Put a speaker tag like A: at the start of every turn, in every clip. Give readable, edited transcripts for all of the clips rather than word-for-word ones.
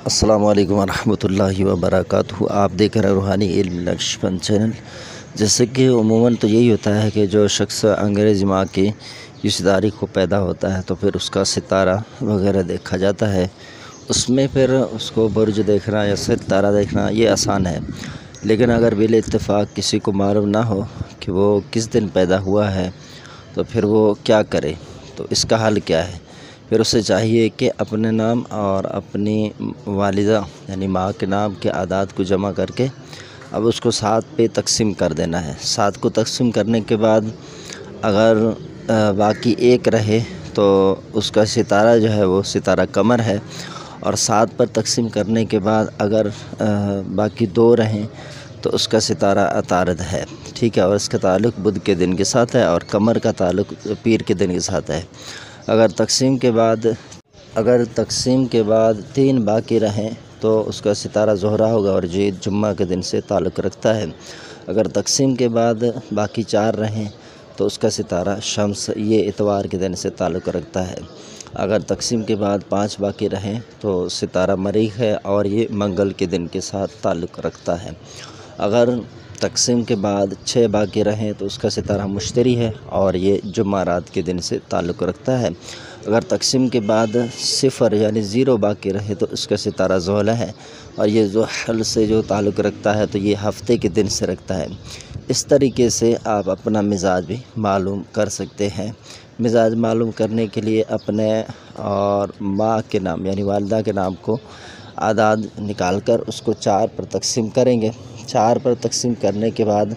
A: السلام علیکم ورحمۃ اللہ وبرکاتہ۔ آپ دیکھ رہے ہیں روحانی علم نقشبند چینل۔ جیسے کہ عموماً تو یہی ہوتا ہے کہ جو شخص انگریزی ماہ کی 20 تاریخ کو پیدا ہوتا ہے تو پھر اس کا ستارہ وغیرہ دیکھا جاتا ہے۔ اس میں پھر اس کو برج دیکھنا یا ستارہ دیکھنا یہ آسان ہے، لیکن اگر بالاتفاق کسی کو معلوم نہ ہو کہ وہ کس دن پیدا ہوا ہے تو پھر وہ کیا کرے؟ تو اس کا حل کیا ہے؟ پھر اسے چاہیے کہ اپنے نام اور اپنی والدہ یعنی ماں کے نام کے اعداد کو جمع کر کے اب اس کو 7 پہ تقسیم کر دینا ہے۔ 7 کو تقسیم کرنے کے بعد اگر باقی 1 رہے تو اس کا ستارہ جو ہے وہ ستارہ قمر ہے، اور 7 پر تقسیم کرنے کے بعد اگر باقی 2 رہیں تو اس کا ستارہ عطارد ہے، ٹھیک ہے، اور اس کا تعلق بدھ کے دن کے ساتھ ہے اور قمر کا تعلق پیر کے دن کے ساتھ ہے۔ اگر تقسیم کے بعد 3 باقی رہیں تو اس کا ستارہ زہرہ ہوگا اور یہ جمعہ کے دن سے تعلق رکھتا ہے۔ اگر تقسیم کے بعد باقی 4 رہیں تو اس کا ستارہ شمس یہ اتوار کے دن سے تعلق رکھتا ہے۔ اگر تقسیم کے بعد 5 باقی رہیں تو ستارہ مریخ ہے اور یہ منگل کے دن کے ساتھ تعلق رکھتا ہے۔ اگر تقسیم کے بعد 6 باقی رہیں تو اس کا ستارہ مشتری ہے اور یہ جمعرات کے دن سے تعلق رکھتا ہے۔ اگر تقسیم کے بعد 0 یعنی 0 باقی رہے تو اس کا ستارہ زحل ہے اور یہ زحل سے جو تعلق رکھتا ہے تو یہ ہفتے کے دن سے رکھتا ہے۔ اس طریقے سے آپ اپنا مزاج بھی معلوم کر سکتے ہیں۔ مزاج معلوم کرنے کے لیے اپنے اور ماں کے نام یعنی والدہ کے نام کو اعداد نکال کر اس کو 4 پر تقسیم کریں گے۔ 4 پر تقسیم کرنے کے بعد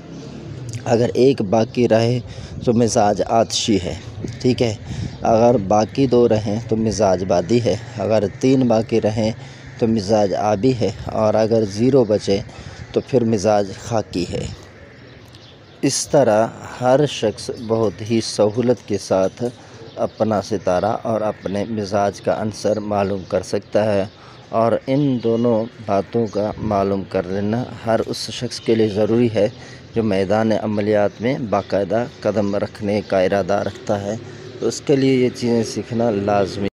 A: اگر 1 باقی رہے تو مزاج آتشی ہے، ٹھیک ہے، اگر باقی 2 رہیں تو مزاج بادی ہے، اگر 3 باقی رہیں تو مزاج آبی ہے، اور اگر 0 بچے تو پھر مزاج خاکی ہے۔ اس طرح ہر شخص بہت ہی سہولت کے ساتھ اپنا ستارہ اور اپنے مزاج کا عنصر معلوم کر سکتا ہے، اور ان دونوں باتوں کا معلوم کر لینا ہر اس شخص کے لیے ضروری ہے جو میدان عملیات میں باقاعدہ قدم رکھنے کا ارادہ رکھتا ہے۔ تو اس کے لیے یہ چیزیں سیکھنا لازمی